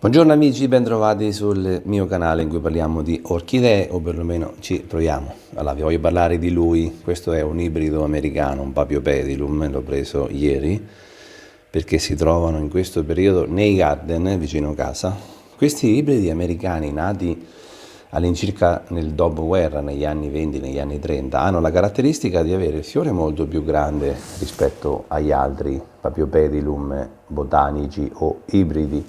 Buongiorno amici, bentrovati sul mio canale in cui parliamo di orchidee, o perlomeno ci proviamo. Allora, vi voglio parlare di lui. Questo è un ibrido americano, un Paphiopedilum, l'ho preso ieri perché si trovano in questo periodo nei garden vicino casa. Questi ibridi americani nati all'incirca nel dopoguerra, negli anni 20, negli anni 30, hanno la caratteristica di avere il fiore molto più grande rispetto agli altri Paphiopedilum botanici o ibridi.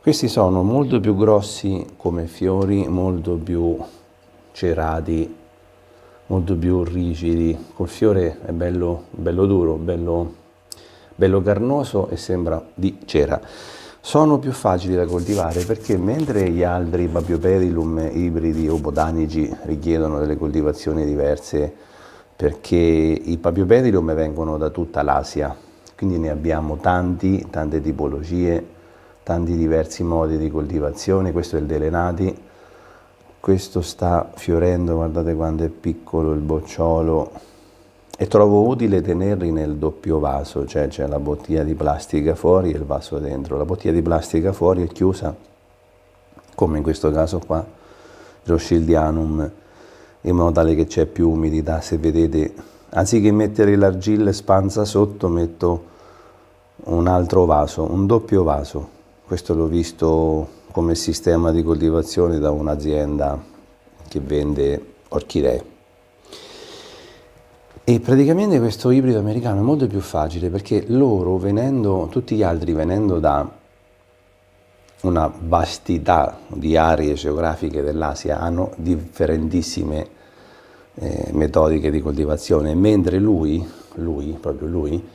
Questi sono molto più grossi come fiori, molto più cerati, molto più rigidi. Col fiore è bello duro, bello carnoso e sembra di cera. Sono più facili da coltivare perché mentre gli altri Paphiopedilum ibridi o botanici richiedono delle coltivazioni diverse, perché i Paphiopedilum vengono da tutta l'Asia, quindi ne abbiamo tante tipologie, tanti diversi modi di coltivazione. Questo è il Delenati, questo sta fiorendo, guardate quanto è piccolo il bocciolo, e trovo utile tenerli nel doppio vaso, cioè c'è la bottiglia di plastica fuori e il vaso dentro. La bottiglia di plastica fuori è chiusa, come in questo caso qua, Rothschildianum, in modo tale che c'è più umidità. Se vedete, anziché mettere l'argilla espansa sotto, metto un altro vaso, un doppio vaso. Questo l'ho visto come sistema di coltivazione da un'azienda che vende orchidee. E praticamente questo ibrido americano è molto più facile perché loro, tutti gli altri venendo da una vastità di aree geografiche dell'Asia, hanno differentissime metodiche di coltivazione, mentre proprio lui,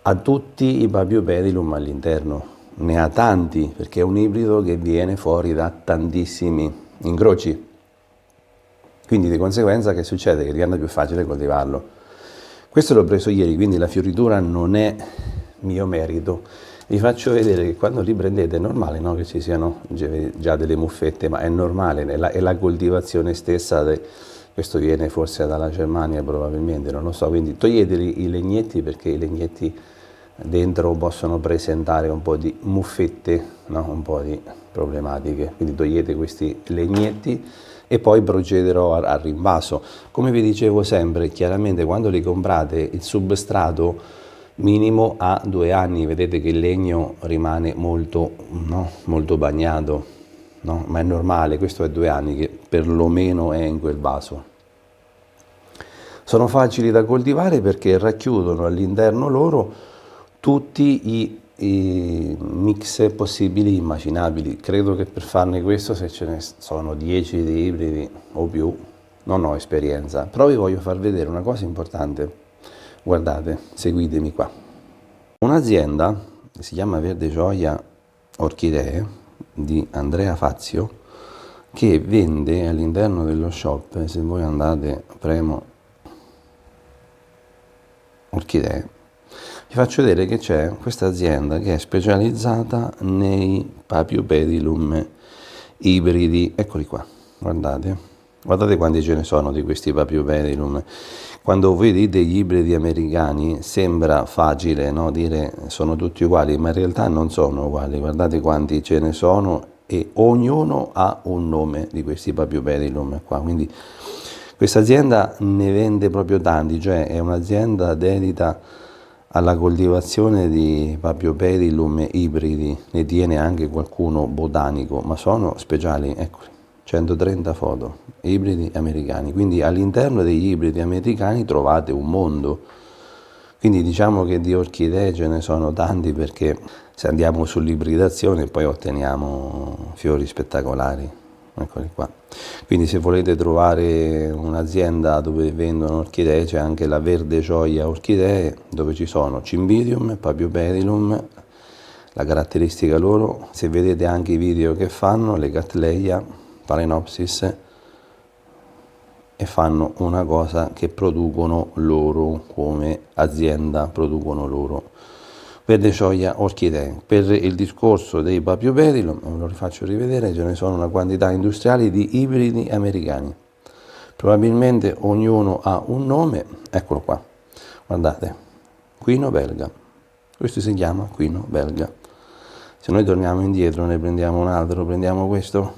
ha tutti i Paphiopedilum all'interno. Ne ha tanti perché è un ibrido che viene fuori da tantissimi incroci. Quindi di conseguenza che succede? Che diventa più facile coltivarlo. Questo l'ho preso ieri, quindi la fioritura non è mio merito. Vi faccio vedere che quando li prendete è normale, no? Che ci siano già delle muffette, ma è normale, è la coltivazione stessa. Questo viene forse dalla Germania probabilmente, non lo so. Quindi toglieteli i legnetti perché i legnetti dentro possono presentare un po' di muffette, no? Un po' di problematiche. Quindi togliete questi legnetti e poi procederò al rinvaso. Come vi dicevo sempre, chiaramente quando li comprate il substrato minimo ha 2 anni, vedete che il legno rimane molto, no? Molto bagnato, no? Ma è normale, questo è 2 anni che perlomeno è in quel vaso. Sono facili da coltivare perché racchiudono all'interno loro tutti i mix possibili, immaginabili. Credo che per farne questo, se ce ne sono 10 di ibridi o più, non ho esperienza. Però vi voglio far vedere una cosa importante. Guardate, seguitemi qua. Un'azienda che si chiama Verde Gioia Orchidee di Andrea Fazio, che vende all'interno dello shop, se voi andate, premo orchidee, vi faccio vedere che c'è questa azienda che è specializzata nei Paphiopedilum ibridi. Eccoli qua, guardate quanti ce ne sono di questi Paphiopedilum. Quando vedete gli ibridi americani sembra facile, no? Dire sono tutti uguali, ma in realtà non sono uguali. Guardate quanti ce ne sono e ognuno ha un nome di questi Paphiopedilum qua. Quindi questa azienda ne vende proprio tanti, cioè è un'azienda dedita alla coltivazione di Paphiopedilum ibridi, ne tiene anche qualcuno botanico, ma sono speciali, eccoli, 130 foto, ibridi americani. Quindi all'interno degli ibridi americani trovate un mondo. Quindi diciamo che di orchidee ce ne sono tanti, perché se andiamo sull'ibridazione poi otteniamo fiori spettacolari. Eccoli qua. Quindi se volete trovare un'azienda dove vendono orchidee, c'è anche la Verde Gioia Orchidee, dove ci sono Cymbidium, Paphiopedilum. La caratteristica loro, se vedete anche i video che fanno, le Cattleya, Phalaenopsis, e fanno una cosa che producono loro, come azienda producono loro. Verde Gioia Orchidee. Per il discorso dei Paphiopedilum, ve lo rifaccio rivedere, ce ne sono una quantità industriale di ibridi americani. Probabilmente ognuno ha un nome, eccolo qua, guardate, Quino belga, questo si chiama Quino belga. Se noi torniamo indietro, ne prendiamo un altro, prendiamo questo,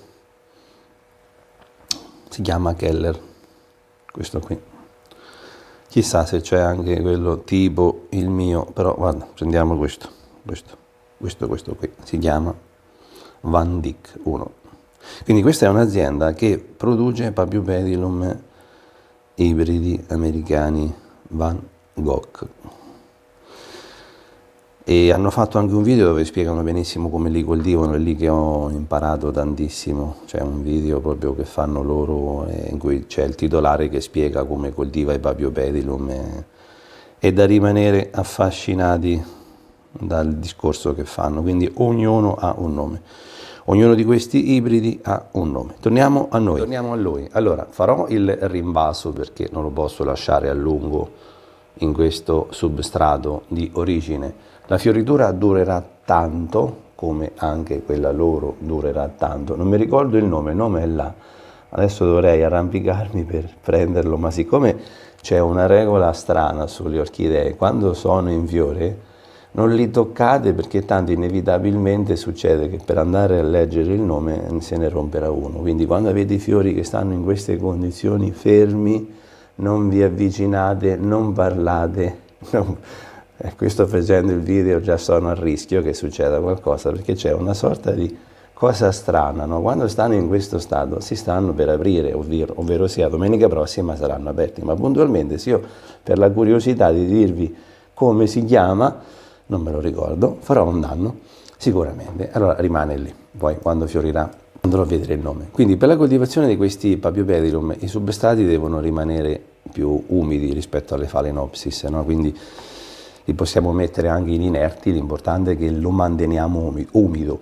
si chiama Keller, questo qui. Chissà se c'è anche quello tipo il mio, però guarda, prendiamo questo qui, si chiama Van Dyck 1. Quindi questa è un'azienda che produce Paphiopedilum ibridi americani Van Gogh. E hanno fatto anche un video dove spiegano benissimo come li coltivano, è lì che ho imparato tantissimo. C'è un video proprio che fanno loro in cui c'è il titolare che spiega come coltiva i Paphiopedilum, è da rimanere affascinati dal discorso che fanno. Quindi ognuno ha un nome, ognuno di questi ibridi ha un nome. Torniamo a noi. Allora, farò il rinvaso perché non lo posso lasciare a lungo in questo substrato di origine. La fioritura durerà tanto, come anche quella loro durerà tanto. Non mi ricordo il nome è là. Adesso dovrei arrampicarmi per prenderlo, ma siccome c'è una regola strana sulle orchidee, quando sono in fiore non li toccate perché tanto inevitabilmente succede che per andare a leggere il nome se ne romperà uno. Quindi quando avete i fiori che stanno in queste condizioni fermi, non vi avvicinate, non parlate. Qui sto facendo il video, già sono a rischio che succeda qualcosa perché c'è una sorta di cosa strana, no? Quando stanno in questo stato si stanno per aprire, ovvero sia domenica prossima saranno aperti, ma puntualmente se io per la curiosità di dirvi come si chiama, non me lo ricordo, farò un danno sicuramente, allora rimane lì, poi quando fiorirà andrò a vedere il nome. Quindi per la coltivazione di questi Paphiopedilum i substrati devono rimanere più umidi rispetto alle Phalaenopsis, no? Quindi li possiamo mettere anche in inerti, l'importante è che lo manteniamo umido.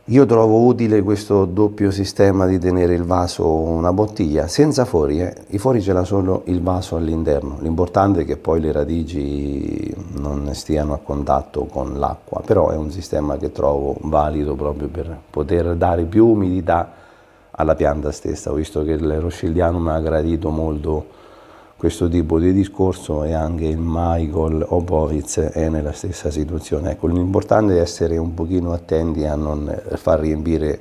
Io trovo utile questo doppio sistema di tenere il vaso una bottiglia senza fori, i fori ce l'ha solo il vaso all'interno, l'importante è che poi le radici non stiano a contatto con l'acqua, però è un sistema che trovo valido proprio per poter dare più umidità alla pianta stessa. Ho visto che il Rothschildianum ha gradito molto questo tipo di discorso e anche il Michael Opovitz è nella stessa situazione. Ecco, l'importante è essere un pochino attenti a non far riempire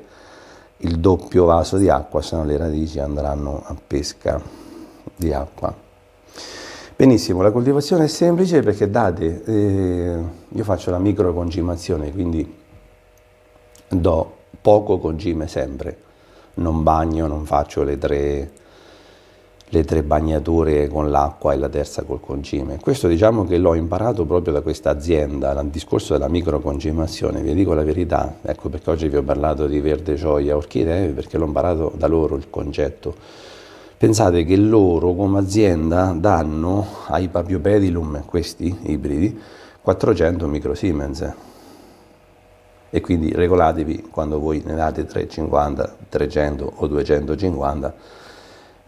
il doppio vaso di acqua, se no le radici andranno a pesca di acqua. Benissimo, la coltivazione è semplice perché io faccio la microconcimazione, quindi do poco concime sempre, non bagno, non faccio le tre bagnature con l'acqua e la terza col concime. Questo diciamo che l'ho imparato proprio da questa azienda, il discorso della microconcimazione, vi dico la verità, ecco perché oggi vi ho parlato di verde gioia orchidee, perché l'ho imparato da loro il concetto. Pensate che loro come azienda danno ai Paphiopedilum, questi ibridi, 400 microsiemens. E quindi regolatevi quando voi ne date 350, 300 o 250,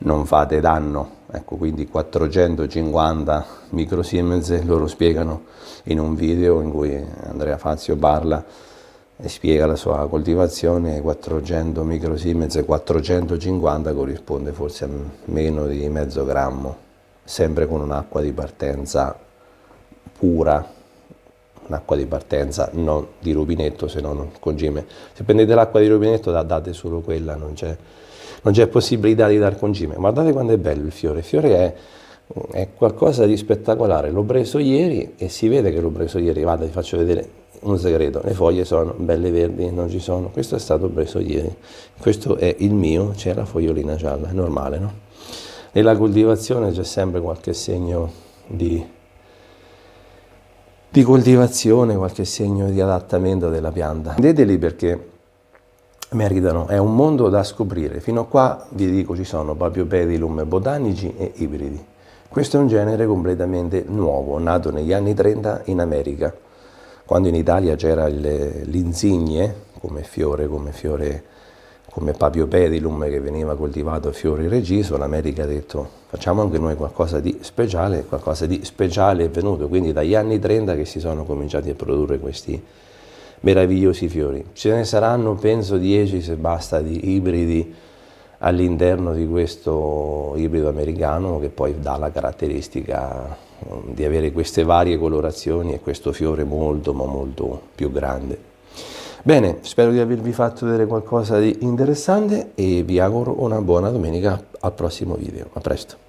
non fate danno. Ecco, quindi 450 microsiemens loro spiegano in un video in cui Andrea Fazio parla e spiega la sua coltivazione. 400 microsiemens, 450 corrisponde forse a meno di mezzo grammo, sempre con un'acqua di partenza pura, un'acqua di partenza non di rubinetto, se non concime. Se prendete l'acqua di rubinetto date solo quella, non c'è possibilità di dar concime. Guardate quanto è bello il fiore è qualcosa di spettacolare. L'ho preso ieri e si vede che l'ho preso ieri. Vado, vi faccio vedere un segreto, le foglie sono belle verdi, non ci sono, questo è stato preso ieri, questo è il mio, c'è la fogliolina gialla, è normale, no? Nella coltivazione c'è sempre qualche segno di coltivazione, qualche segno di adattamento della pianta. Prendeteli perché meritano, è un mondo da scoprire. Fino a qua vi dico ci sono Paphiopedilum botanici e ibridi. Questo è un genere completamente nuovo, nato negli anni 30 in America, quando in Italia c'era l'insigne come fiore, come Paphiopedilum che veniva coltivato a fiori reciso. L'America ha detto facciamo anche noi qualcosa di speciale è venuto, quindi dagli anni 30 che si sono cominciati a produrre questi meravigliosi fiori. Ce ne saranno penso 10 se basta di ibridi all'interno di questo ibrido americano, che poi dà la caratteristica di avere queste varie colorazioni e questo fiore molto ma molto più grande. Bene, spero di avervi fatto vedere qualcosa di interessante e vi auguro una buona domenica al prossimo video. A presto.